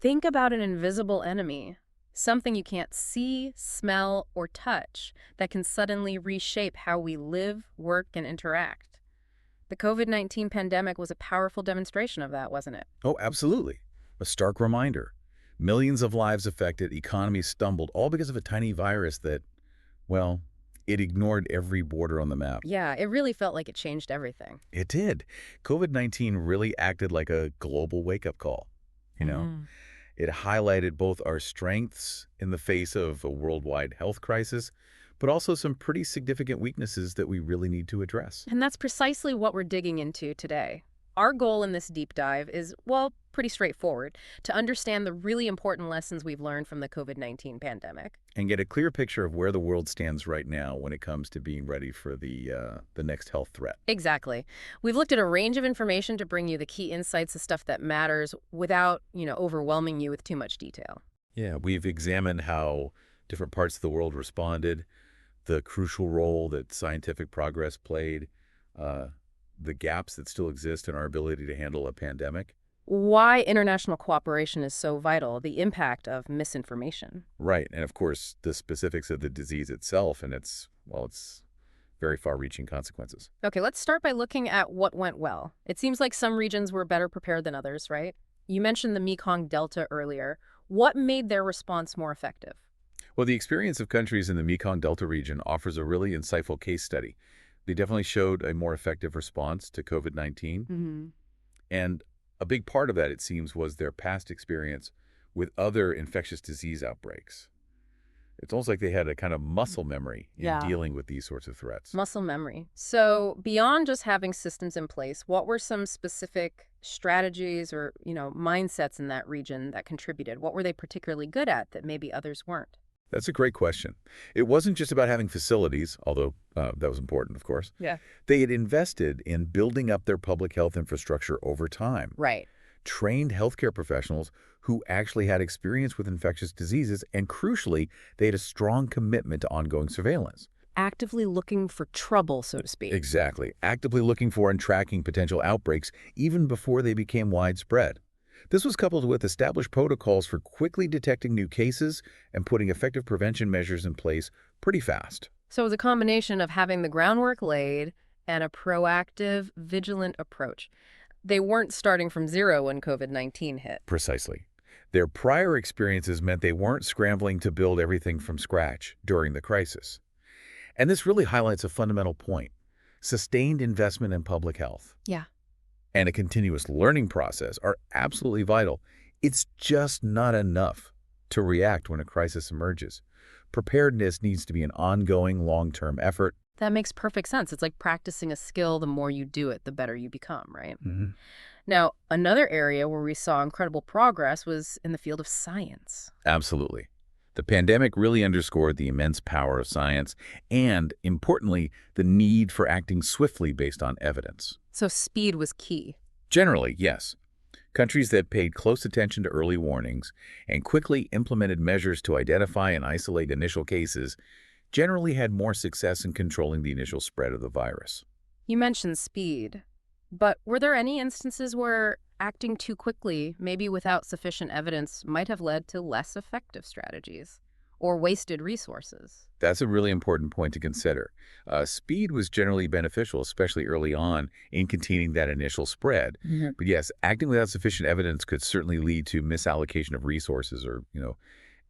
Think about an invisible enemy, something you can't see, smell, or touch that can suddenly reshape how we live, work, and interact. The COVID-19 pandemic was a powerful demonstration of that, wasn't it? Oh, absolutely. A stark reminder. Millions of lives affected, economies stumbled, all because of a tiny virus that, well, it ignored every border on the map. Yeah, it really felt like it changed everything. It did. COVID-19 really acted like a global wake-up call, you know? Hmm. It highlighted both our strengths in the face of a worldwide health crisis, but also some pretty significant weaknesses that we really need to address. And that's precisely what we're digging into today. Our goal in this deep dive is, well, pretty straightforward, to understand the really important lessons we've learned from the COVID-19 pandemic. And get a clear picture of where the world stands right now when it comes to being ready for the next health threat. Exactly. We've looked at a range of information to bring you the key insights, the stuff that matters, without, overwhelming you with too much detail. Yeah, we've examined how different parts of the world responded, the crucial role that scientific progress played, uh, the gaps that still exist in our ability to handle a pandemic. Why international cooperation is so vital, the impact of misinformation. Right, and of course, the specifics of the disease itself and its very far-reaching consequences. Okay, let's start by looking at what went well. It seems like some regions were better prepared than others, right? You mentioned the Mekong Delta earlier. What made their response more effective? Well, the experience of countries in the Mekong Delta region offers a really insightful case study. They definitely showed a more effective response to COVID-19, Hmm. and a big part of that, it seems, was their past experience with other infectious disease outbreaks. It's almost like they had a kind of muscle memory in Yeah. dealing with these sorts of threats. Muscle memory. So beyond just having systems in place, what were some specific strategies or, mindsets in that region that contributed? What were they particularly good at that maybe others weren't? That's a great question. It wasn't just about having facilities, although that was important, of course. Yeah. They had invested in building up their public health infrastructure over time, Right. trained healthcare professionals who actually had experience with infectious diseases, and crucially, they had a strong commitment to ongoing surveillance. Actively looking for trouble, so to speak. Exactly. Actively looking for and tracking potential outbreaks even before they became widespread. This was coupled with established protocols for quickly detecting new cases and putting effective prevention measures in place pretty fast. So it was a combination of having the groundwork laid and a proactive, vigilant approach. They weren't starting from zero when COVID-19 hit. Precisely. Their prior experiences meant they weren't scrambling to build everything from scratch during the crisis. And this really highlights a fundamental point. Sustained investment in public health Yeah. and a continuous learning process are absolutely vital. It's just not enough to react when a crisis emerges. Preparedness needs to be an ongoing, long-term effort. That makes perfect sense. It's like practicing a skill. The more you do it, the better you become, right? Mhm. Now, another area where we saw incredible progress was in the field of science. Absolutely. The pandemic really underscored the immense power of science and, importantly, the need for acting swiftly based on evidence. So speed was key. Generally, yes. Countries that paid close attention to early warnings and quickly implemented measures to identify and isolate initial cases generally had more success in controlling the initial spread of the virus. You mentioned speed, but were there any instances where acting too quickly, maybe without sufficient evidence, might have led to less effective strategies or wasted resources? That's a really important point to consider. Speed was generally beneficial, especially early on, in containing that initial spread. Mhm. But yes, acting without sufficient evidence could certainly lead to misallocation of resources or,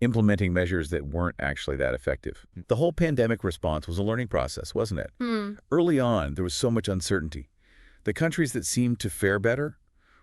implementing measures that weren't actually that effective. The whole pandemic response was a learning process, wasn't it? Hmm. Early on, there was so much uncertainty. The countries that seemed to fare better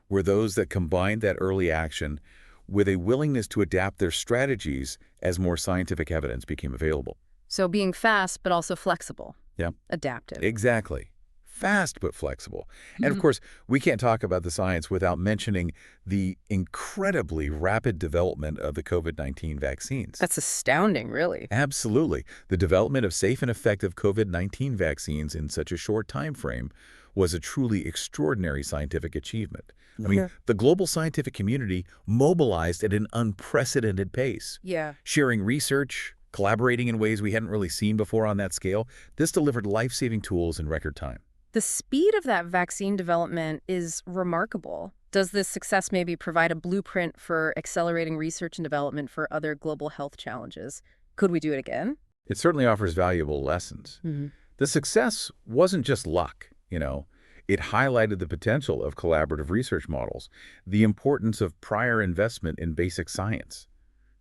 were those that combined that early action with a willingness to adapt their strategies as more scientific evidence became available. So being fast, but also flexible. Yeah. Adaptive. Exactly. Fast but flexible. And of course, we can't talk about the science without mentioning the incredibly rapid development of the COVID-19 vaccines. That's astounding, really. Absolutely. The development of safe and effective COVID-19 vaccines in such a short time frame was a truly extraordinary scientific achievement. I mean, Yeah. the global scientific community mobilized at an unprecedented pace, Yeah. sharing research, collaborating in ways we hadn't really seen before on that scale. This delivered life-saving tools in record time. The speed of that vaccine development is remarkable. Does this success maybe provide a blueprint for accelerating research and development for other global health challenges? Could we do it again? It certainly offers valuable lessons. Hmm. The success wasn't just luck. It highlighted the potential of collaborative research models, the importance of prior investment in basic science,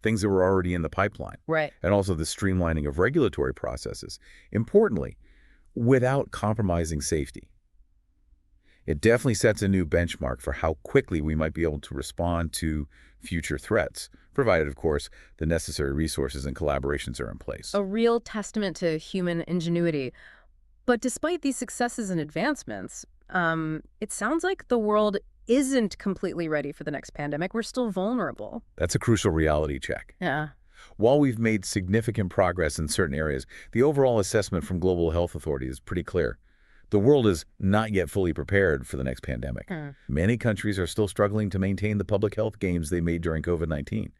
things that were already in the pipeline, Right. and also the streamlining of regulatory processes. Importantly, without compromising safety. It definitely sets a new benchmark for how quickly we might be able to respond to future threats, provided, of course, the necessary resources and collaborations are in place. A real testament to human ingenuity. But despite these successes and advancements, it sounds like the world isn't completely ready for the next pandemic. We're still vulnerable. That's a crucial reality check. Yeah. While we've made significant progress in certain areas, the overall assessment from global health authorities is pretty clear. The world is not yet fully prepared for the next pandemic. Hmm. Many countries are still struggling to maintain the public health gains they made during COVID-19,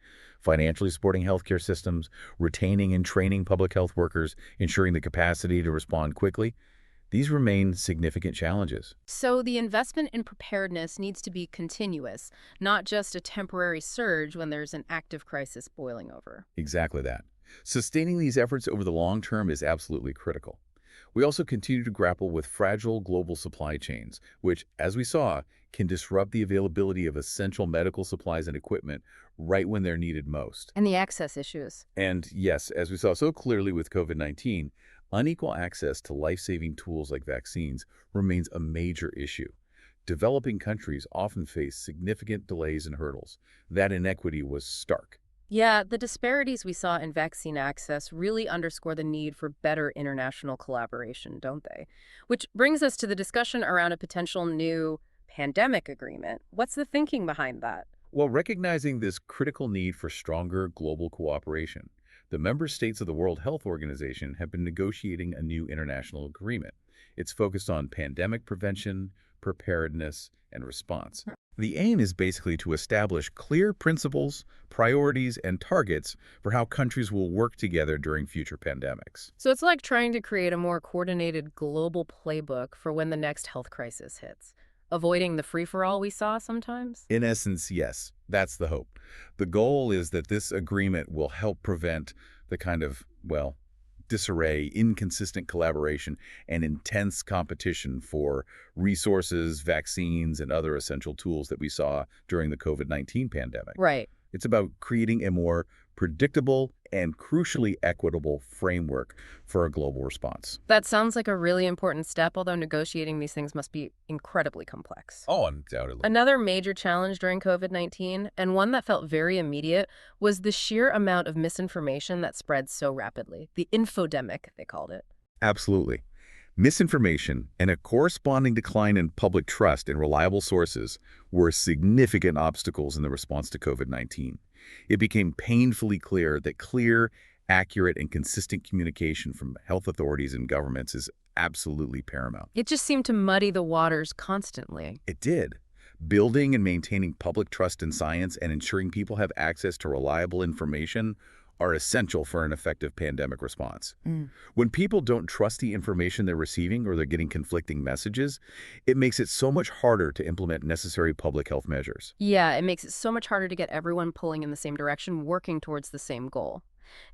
financially supporting healthcare systems, retaining and training public health workers, ensuring the capacity to respond quickly. These remain significant challenges. So the investment in preparedness needs to be continuous, not just a temporary surge when there's an active crisis boiling over. Exactly that. Sustaining these efforts over the long term is absolutely critical. We also continue to grapple with fragile global supply chains, which, as we saw, can disrupt the availability of essential medical supplies and equipment right when they're needed most. And the access issues. And yes, as we saw so clearly with COVID-19, unequal access to life-saving tools like vaccines remains a major issue. Developing countries often face significant delays and hurdles. That inequity was stark. Yeah, the disparities we saw in vaccine access really underscore the need for better international collaboration, don't they? Which brings us to the discussion around a potential new pandemic agreement. What's the thinking behind that? While recognizing this critical need for stronger global cooperation, the member states of the World Health Organization have been negotiating a new international agreement. It's focused on pandemic prevention, preparedness, and response. The aim is basically to establish clear principles, priorities, and targets for how countries will work together during future pandemics. So it's like trying to create a more coordinated global playbook for when the next health crisis hits, avoiding the free-for-all we saw sometimes. In essence, yes, that's the hope. The goal is that this agreement will help prevent the kind of, well, disarray, inconsistent collaboration, and intense competition for resources, vaccines, and other essential tools that we saw during the COVID-19 pandemic. Right. It's about creating a more predictable and crucially equitable framework for a global response. That sounds like a really important step, although negotiating these things must be incredibly complex. Oh, undoubtedly. Another major challenge during COVID-19, and one that felt very immediate, was the sheer amount of misinformation that spread so rapidly. The infodemic, they called it. Absolutely. Misinformation and a corresponding decline in public trust in reliable sources were significant obstacles in the response to COVID-19. It became painfully clear that clear, accurate, and consistent communication from health authorities and governments is absolutely paramount. It just seemed to muddy the waters constantly. It did. Building and maintaining public trust in science and ensuring people have access to reliable information are essential for an effective pandemic response. When people don't trust the information they're receiving or they're getting conflicting messages, it makes it so much harder to implement necessary public health measures. Yeah, it makes it so much harder to get everyone pulling in the same direction, working towards the same goal.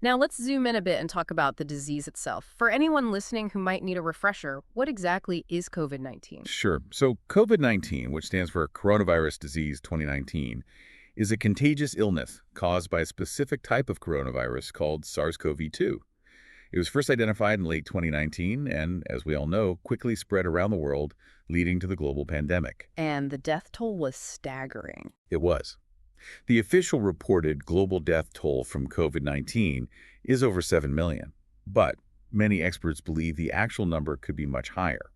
Now let's zoom in a bit and talk about the disease itself. For anyone listening who might need a refresher, what exactly is COVID-19? Sure. So COVID-19, which stands for Coronavirus Disease 2019, is a contagious illness caused by a specific type of coronavirus called SARS-CoV-2. It was first identified in late 2019 and, as we all know, quickly spread around the world, leading to the global pandemic. And the death toll was staggering. It was. The official reported global death toll from COVID-19 is over 7 million, but many experts believe the actual number could be much higher,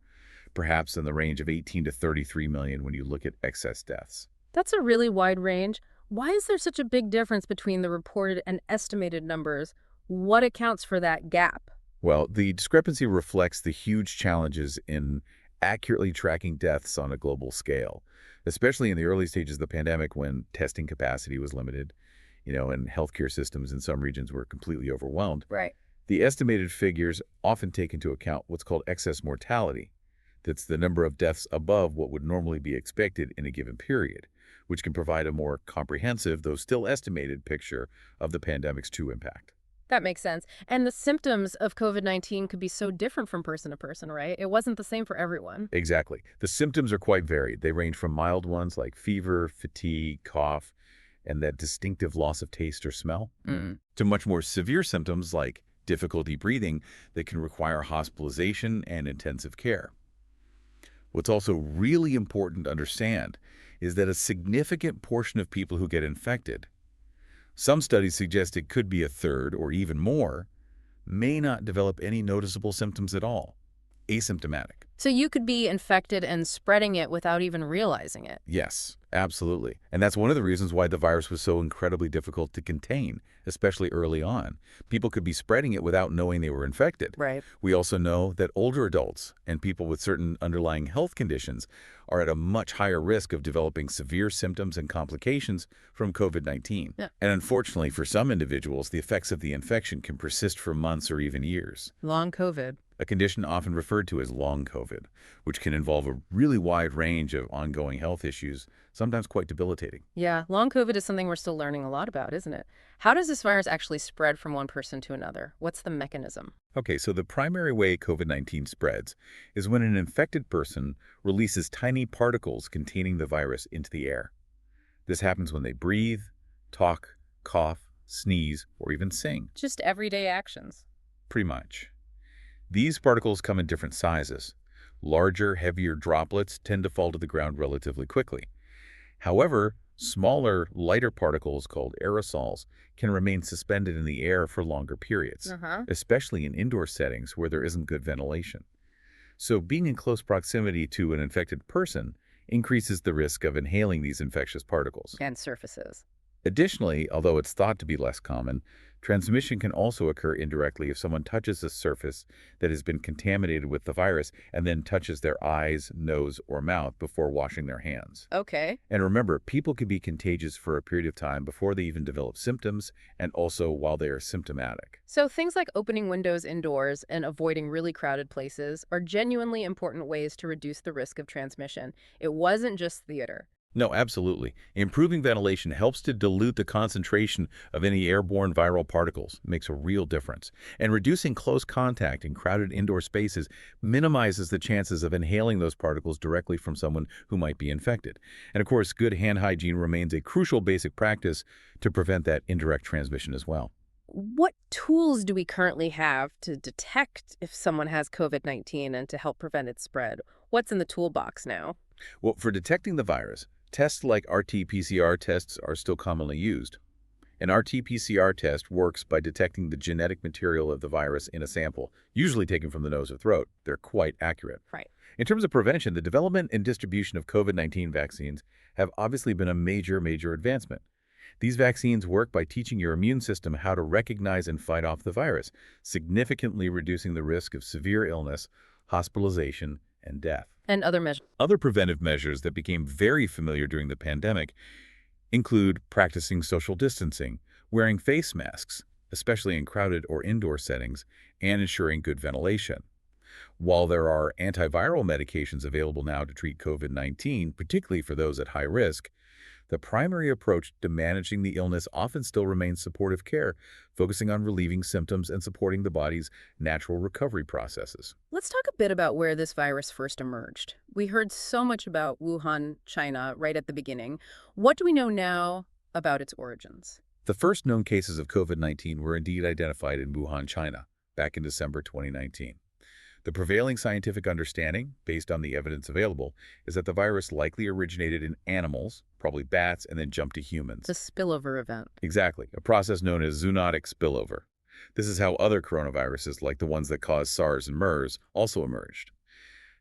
perhaps in the range of 18 to 33 million when you look at excess deaths. That's a really wide range. Why is there such a big difference between the reported and estimated numbers? What accounts for that gap? Well, the discrepancy reflects the huge challenges in accurately tracking deaths on a global scale, especially in the early stages of the pandemic when testing capacity was limited, and healthcare systems in some regions were completely overwhelmed. Right. The estimated figures often take into account what's called excess mortality. That's the number of deaths above what would normally be expected in a given period. which can provide a more comprehensive, though still estimated, picture of the pandemic's true impact. That makes sense. And the symptoms of COVID-19 could be so different from person to person, right? It wasn't the same for everyone. Exactly. The symptoms are quite varied. They range from mild ones like fever, fatigue, cough, and that distinctive loss of taste or smell, Mm. to much more severe symptoms like difficulty breathing that can require hospitalization and intensive care. What's also really important to understand is that a significant portion of people who get infected, some studies suggest it could be a third or even more, may not develop any noticeable symptoms at all, asymptomatic. So you could be infected and spreading it without even realizing it. Yes, absolutely. And that's one of the reasons why the virus was so incredibly difficult to contain, especially early on. People could be spreading it without knowing they were infected. Right. We also know that older adults and people with certain underlying health conditions are at a much higher risk of developing severe symptoms and complications from COVID-19. Yeah. And unfortunately, for some individuals, the effects of the infection can persist for months or even years. Long COVID. A condition often referred to as long COVID, which can involve a really wide range of ongoing health issues, sometimes quite debilitating. Yeah, long COVID is something we're still learning a lot about, isn't it? How does this virus actually spread from one person to another? What's the mechanism? Okay, so the primary way COVID-19 spreads is when an infected person releases tiny particles containing the virus into the air. This happens when they breathe, talk, cough, sneeze, or even sing, Just everyday actions. pretty much. These particles come in different sizes. Larger, heavier droplets tend to fall to the ground relatively quickly. However, smaller, lighter particles called aerosols can remain suspended in the air for longer periods, Uh-huh. especially in indoor settings where there isn't good ventilation. So being in close proximity to an infected person increases the risk of inhaling these infectious particles. And surfaces. Additionally, although it's thought to be less common, transmission can also occur indirectly if someone touches a surface that has been contaminated with the virus and then touches their eyes, nose, or mouth before washing their hands. Okay. And remember, people can be contagious for a period of time before they even develop symptoms and also while they are symptomatic. So things like opening windows indoors and avoiding really crowded places are genuinely important ways to reduce the risk of transmission. It wasn't just theater. No, absolutely. Improving ventilation helps to dilute the concentration of any airborne viral particles. It makes a real difference. And reducing close contact in crowded indoor spaces minimizes the chances of inhaling those particles directly from someone who might be infected. And of course, good hand hygiene remains a crucial basic practice to prevent that indirect transmission as well. What tools do we currently have to detect if someone has COVID-19 and to help prevent its spread? What's in the toolbox now? Well, for detecting the virus, tests like RT-PCR tests are still commonly used. An RT-PCR test works by detecting the genetic material of the virus in a sample, usually taken from the nose or throat. They're quite accurate. Right. In terms of prevention, the development and distribution of COVID-19 vaccines have obviously been a major advancement. These vaccines work by teaching your immune system how to recognize and fight off the virus, significantly reducing the risk of severe illness, hospitalization, and death. And other measures. Other preventive measures that became very familiar during the pandemic include practicing social distancing, wearing face masks, especially in crowded or indoor settings, and ensuring good ventilation. While there are antiviral medications available now to treat COVID-19, particularly for those at high risk, the primary approach to managing the illness often still remains supportive care, focusing on relieving symptoms and supporting the body's natural recovery processes. Let's talk a bit about where this virus first emerged. We heard so much about Wuhan, China, right at the beginning. What do we know now about its origins? The first known cases of COVID-19 were indeed identified in Wuhan, China, back in December 2019. The prevailing scientific understanding, based on the evidence available, is that the virus likely originated in animals, probably bats, and then jumped to humans. The spillover event. Exactly, a process known as zoonotic spillover. This is how other coronaviruses, like the ones that cause SARS and MERS, also emerged.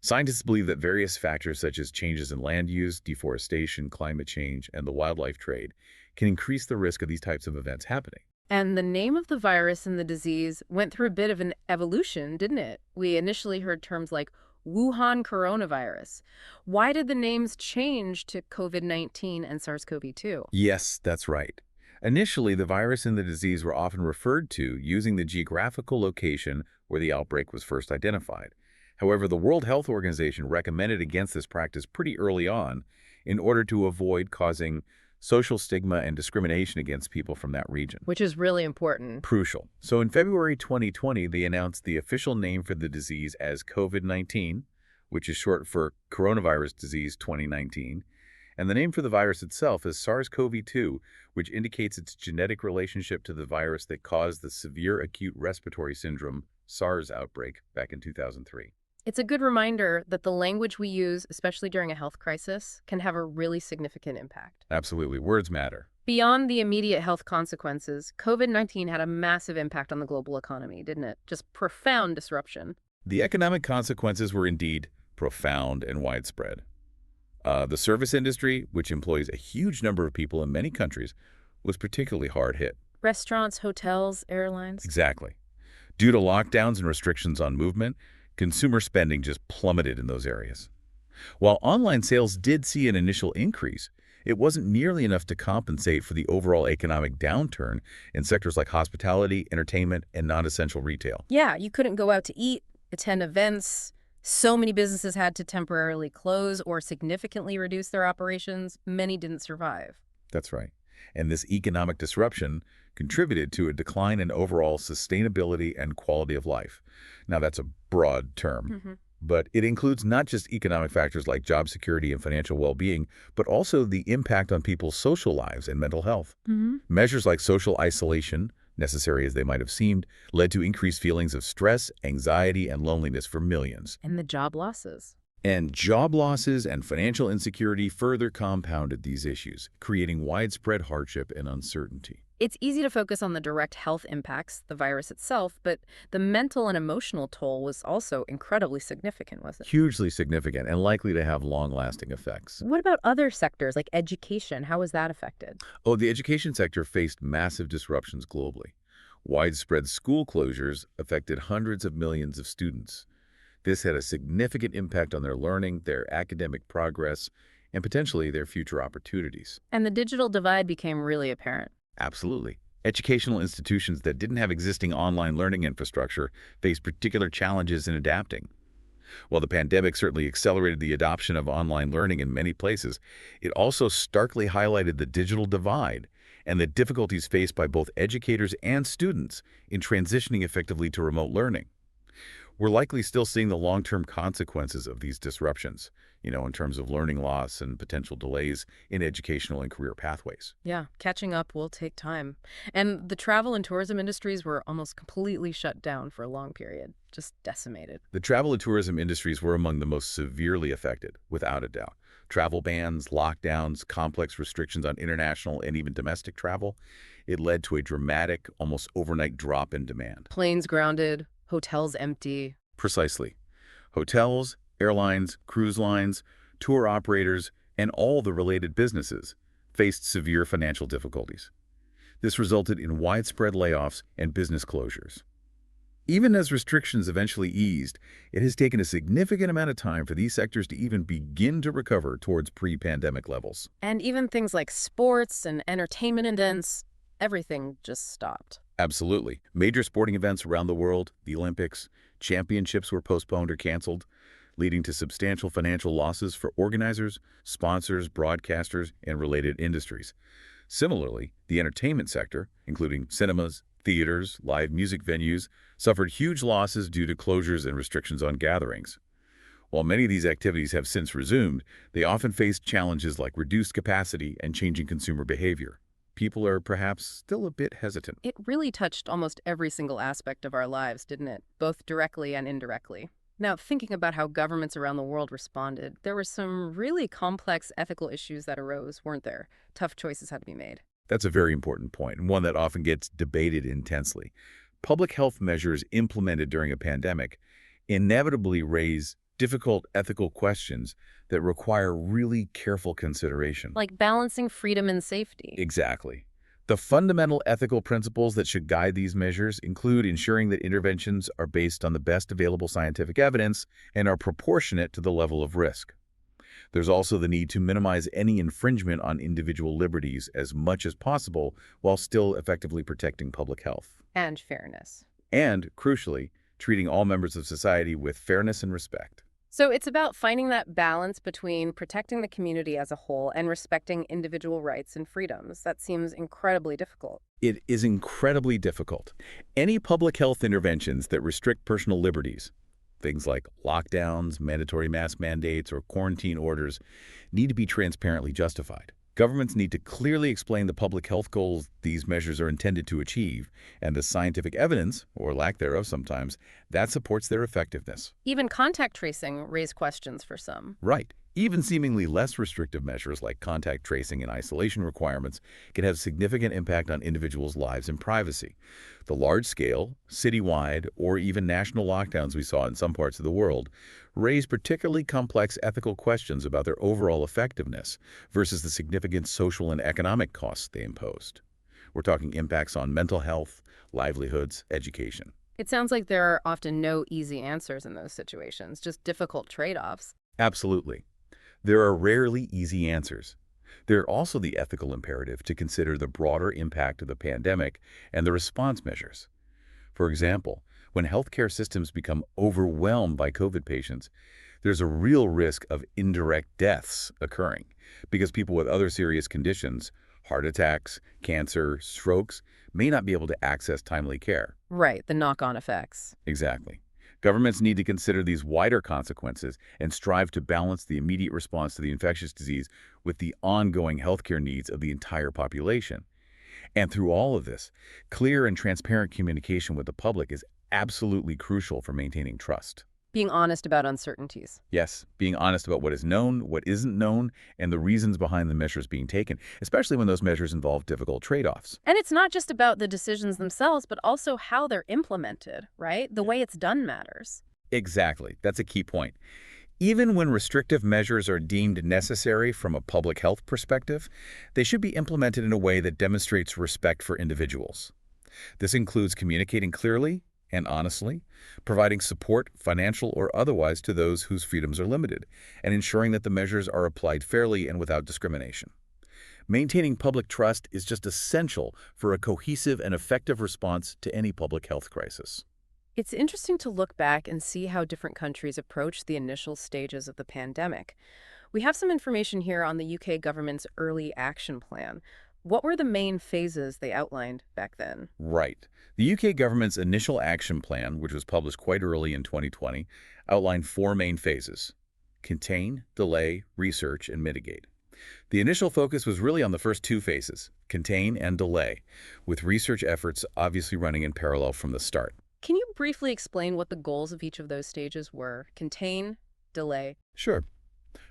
Scientists believe that various factors such as changes in land use, deforestation, climate change, and the wildlife trade can increase the risk of these types of events happening. And the name of the virus and the disease went through a bit of an evolution, didn't it? We initially heard terms like Wuhan coronavirus. Why did the names change to COVID-19 and SARS-CoV-2? Yes, that's right. Initially, the virus and the disease were often referred to using the geographical location where the outbreak was first identified. However, the World Health Organization recommended against this practice pretty early on, in order to avoid causing social stigma and discrimination against people from that region. Which is really important. Crucial. So in February 2020, they announced the official name for the disease as COVID-19, which is short for coronavirus disease 2019. And the name for the virus itself is SARS-CoV-2, which indicates its genetic relationship to the virus that caused the severe acute respiratory syndrome SARS outbreak back in 2003. It's a good reminder that the language we use, especially during a health crisis, can have a really significant impact. Absolutely. Words matter. Beyond the immediate health consequences, COVID-19 had a massive impact on the global economy, didn't it? Just profound disruption. The economic consequences were indeed profound and widespread. The service industry, which employs a huge number of people in many countries, was particularly hard hit. Restaurants, hotels, airlines. Exactly. Due to lockdowns and restrictions on movement, consumer spending just plummeted in those areas. While online sales did see an initial increase, it wasn't nearly enough to compensate for the overall economic downturn in sectors like hospitality, entertainment, and non-essential retail. Yeah, you couldn't go out to eat, attend events. So many businesses had to temporarily close or significantly reduce their operations. Many didn't survive. That's right. And this economic disruption contributed to a decline in overall sustainability and quality of life. Now, that's a broad term, but it includes not just economic factors like job security and financial well-being, but also the impact on people's social lives and mental health. Measures like social isolation, necessary as they might have seemed, led to increased feelings of stress, anxiety, and loneliness for millions. And the job losses. And job losses and financial insecurity further compounded these issues, creating widespread hardship and uncertainty. It's easy to focus on the direct health impacts, the virus itself, but the mental and emotional toll was also incredibly significant, wasn't it? Hugely significant and likely to have long-lasting effects. What about other sectors like education? How was that affected? Oh, the education sector faced massive disruptions globally. Widespread school closures affected hundreds of millions of students. This had a significant impact on their learning, their academic progress, and potentially their future opportunities. And the digital divide became really apparent. Absolutely. Educational institutions that didn't have existing online learning infrastructure faced particular challenges in adapting. While the pandemic certainly accelerated the adoption of online learning in many places, it also starkly highlighted the digital divide and the difficulties faced by both educators and students in transitioning effectively to remote learning. We're likely still seeing the long-term consequences of these disruptions, in terms of learning loss and potential delays in educational and career pathways. Yeah, catching up will take time. And the travel and tourism industries were almost completely shut down for a long period, just decimated. The travel and tourism industries were among the most severely affected, without a doubt. Travel bans, lockdowns, complex restrictions on international and even domestic travel. It led to a dramatic, almost overnight drop in demand. Planes grounded, hotels empty. Precisely. Hotels, airlines, cruise lines, tour operators, and all the related businesses faced severe financial difficulties. This resulted in widespread layoffs and business closures. Even as restrictions eventually eased, it has taken a significant amount of time for these sectors to even begin to recover towards pre-pandemic levels. And even things like sports and entertainment events, everything just stopped. Absolutely. Major sporting events around the world, the Olympics, championships were postponed or canceled, leading to substantial financial losses for organizers, sponsors, broadcasters, and related industries. Similarly, the entertainment sector, including cinemas, theaters, live music venues, suffered huge losses due to closures and restrictions on gatherings. While many of these activities have since resumed, they often faced challenges like reduced capacity and changing consumer behavior. People are perhaps still a bit hesitant. It really touched almost every single aspect of our lives, didn't it? Both directly and indirectly. Now, thinking about how governments around the world responded, there were some really complex ethical issues that arose, weren't there? Tough choices had to be made. That's a very important point, and one that often gets debated intensely. Public health measures implemented during a pandemic inevitably raise difficult ethical questions that require really careful consideration. Like balancing freedom and safety. Exactly. The fundamental ethical principles that should guide these measures include ensuring that interventions are based on the best available scientific evidence and are proportionate to the level of risk. There's also the need to minimize any infringement on individual liberties as much as possible while still effectively protecting public health. And fairness. And, crucially, treating all members of society with fairness and respect. So it's about finding that balance between protecting the community as a whole and respecting individual rights and freedoms. That seems incredibly difficult. It is incredibly difficult. Any public health interventions that restrict personal liberties, things like lockdowns, mandatory mask mandates, or quarantine orders, need to be transparently justified. Governments need to clearly explain the public health goals these measures are intended to achieve, and the scientific evidence, or lack thereof sometimes, that supports their effectiveness. Even contact tracing raised questions for some. Right. Even seemingly less restrictive measures like contact tracing and isolation requirements can have significant impact on individuals' lives and privacy. The large-scale, citywide, or even national lockdowns we saw in some parts of the world raise particularly complex ethical questions about their overall effectiveness versus the significant social and economic costs they imposed. We're talking impacts on mental health, livelihoods, education. It sounds like there are often no easy answers in those situations, just difficult trade-offs. Absolutely. There are rarely easy answers. There's also the ethical imperative to consider the broader impact of the pandemic and the response measures. For example, when healthcare systems become overwhelmed by COVID patients, there's a real risk of indirect deaths occurring because people with other serious conditions, heart attacks, cancer, strokes, may not be able to access timely care. Right, the knock-on effects. Exactly. Governments need to consider these wider consequences and strive to balance the immediate response to the infectious disease with the ongoing healthcare needs of the entire population. And through all of this, clear and transparent communication with the public is absolutely crucial for maintaining trust. Being honest about uncertainties. Yes, being honest about what is known, what isn't known, and the reasons behind the measures being taken, especially when those measures involve difficult trade-offs. And it's not just about the decisions themselves, but also how they're implemented, right? The way it's done matters. Exactly. That's a key point. Even when restrictive measures are deemed necessary from a public health perspective, they should be implemented in a way that demonstrates respect for individuals. This includes communicating clearly and honestly, providing support, financial or otherwise, to those whose freedoms are limited, and ensuring that the measures are applied fairly and without discrimination. Maintaining public trust is just essential for a cohesive and effective response to any public health crisis. It's interesting to look back and see how different countries approached the initial stages of the pandemic. We have some information here on the UK government's early action plan. What were the main phases they outlined back then? Right. The UK government's initial action plan, which was published quite early in 2020, outlined four main phases: contain, delay, research, and mitigate. The initial focus was really on the first two phases, contain and delay, with research efforts obviously running in parallel from the start. Can you briefly explain what the goals of each of those stages were? Contain, delay. Sure.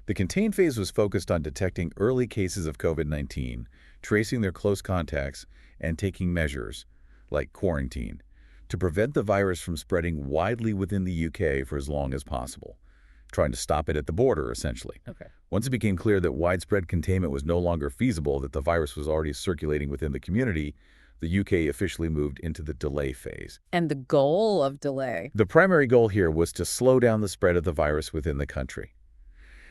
The contain phase was focused on detecting early cases of COVID-19, tracing their close contacts, and taking measures, like quarantine, to prevent the virus from spreading widely within the UK for as long as possible, trying to stop it at the border, essentially. Okay. Once it became clear that widespread containment was no longer feasible, that the virus was already circulating within the community, the UK officially moved into the delay phase. And the goal of delay. The primary goal here was to slow down the spread of the virus within the country.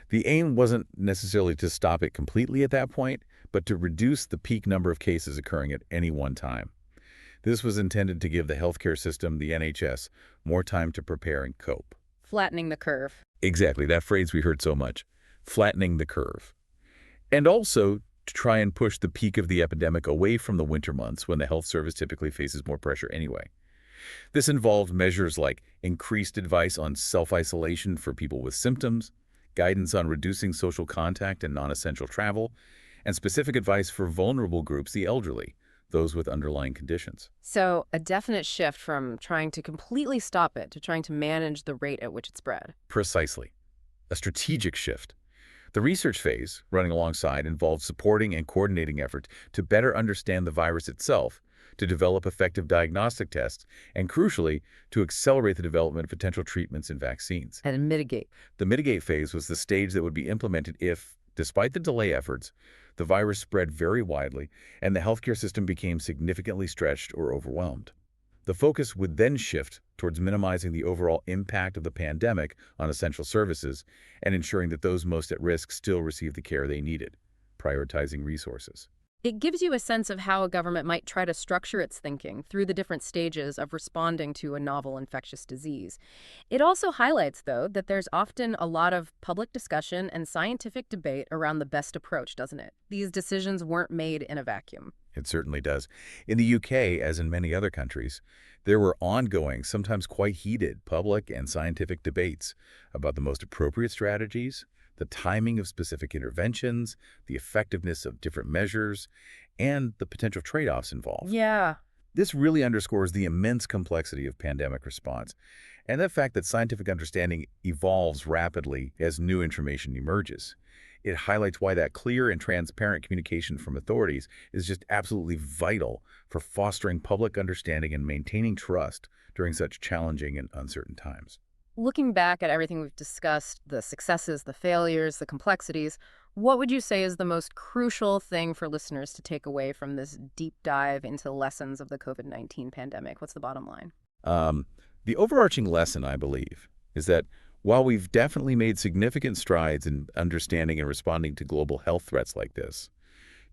The aim wasn't necessarily to stop it completely at that point, but to reduce the peak number of cases occurring at any one time. This was intended to give the healthcare system, the NHS, more time to prepare and cope. Flattening the curve. Exactly, that phrase we heard so much, flattening the curve. And also to try and push the peak of the epidemic away from the winter months when the health service typically faces more pressure anyway. This involved measures like increased advice on self-isolation for people with symptoms, guidance on reducing social contact and non-essential travel, and specific advice for vulnerable groups, the elderly, those with underlying conditions. So a definite shift from trying to completely stop it to trying to manage the rate at which it spread. Precisely. A strategic shift. The research phase, running alongside, involved supporting and coordinating efforts to better understand the virus itself, to develop effective diagnostic tests, and crucially, to accelerate the development of potential treatments and vaccines. And mitigate. The mitigate phase was the stage that would be implemented if, despite the delay efforts, the virus spread very widely and the healthcare system became significantly stretched or overwhelmed. The focus would then shift towards minimizing the overall impact of the pandemic on essential services and ensuring that those most at risk still receive the care they needed, prioritizing resources. It gives you a sense of how a government might try to structure its thinking through the different stages of responding to a novel infectious disease. It also highlights, though, that there's often a lot of public discussion and scientific debate around the best approach, doesn't it? These decisions weren't made in a vacuum. It certainly does. In the UK, as in many other countries, there were ongoing, sometimes quite heated, public and scientific debates about the most appropriate strategies, the timing of specific interventions, the effectiveness of different measures, and the potential trade-offs involved. Yeah. This really underscores the immense complexity of pandemic response and the fact that scientific understanding evolves rapidly as new information emerges. It highlights why that clear and transparent communication from authorities is just absolutely vital for fostering public understanding and maintaining trust during such challenging and uncertain times. Looking back at everything we've discussed, the successes, the failures, the complexities, what would you say is the most crucial thing for listeners to take away from this deep dive into lessons of the COVID-19 pandemic? What's the bottom line? Um, the overarching lesson, I believe, is that while we've definitely made significant strides in understanding and responding to global health threats like this,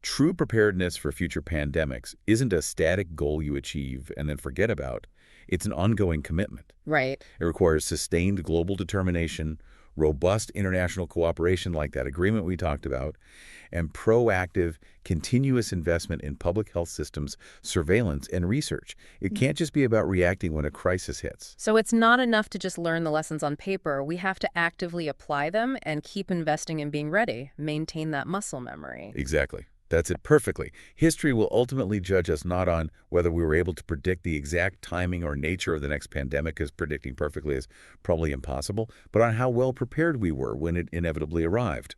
true preparedness for future pandemics isn't a static goal you achieve and then forget about. It's an ongoing commitment. Right. It requires sustained global determination, robust international cooperation like that agreement we talked about, and proactive, continuous investment in public health systems, surveillance, and research. It can't just be about reacting when a crisis hits. So it's not enough to just learn the lessons on paper. We have to actively apply them and keep investing in being ready, maintain that muscle memory. Exactly. That's it perfectly. History will ultimately judge us not on whether we were able to predict the exact timing or nature of the next pandemic, because predicting perfectly is probably impossible, but on how well prepared we were when it inevitably arrived.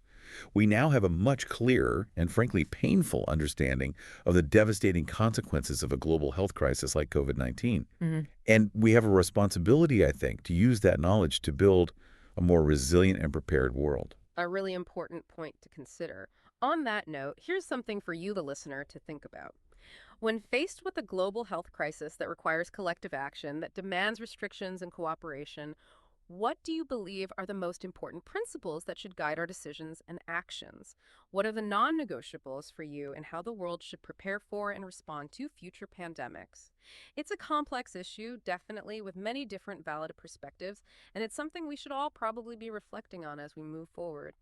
We now have a much clearer and frankly painful understanding of the devastating consequences of a global health crisis like COVID-19. Mhm. And we have a responsibility, I think, to use that knowledge to build a more resilient and prepared world. A really important point to consider. On that note, here's something for you, the listener, to think about. When faced with a global health crisis that requires collective action, that demands restrictions and cooperation, what do you believe are the most important principles that should guide our decisions and actions? What are the non negotiables for you in how the world should prepare for and respond to future pandemics? It's a complex issue, definitely, with many different valid perspectives, and it's something we should all probably be reflecting on as we move forward.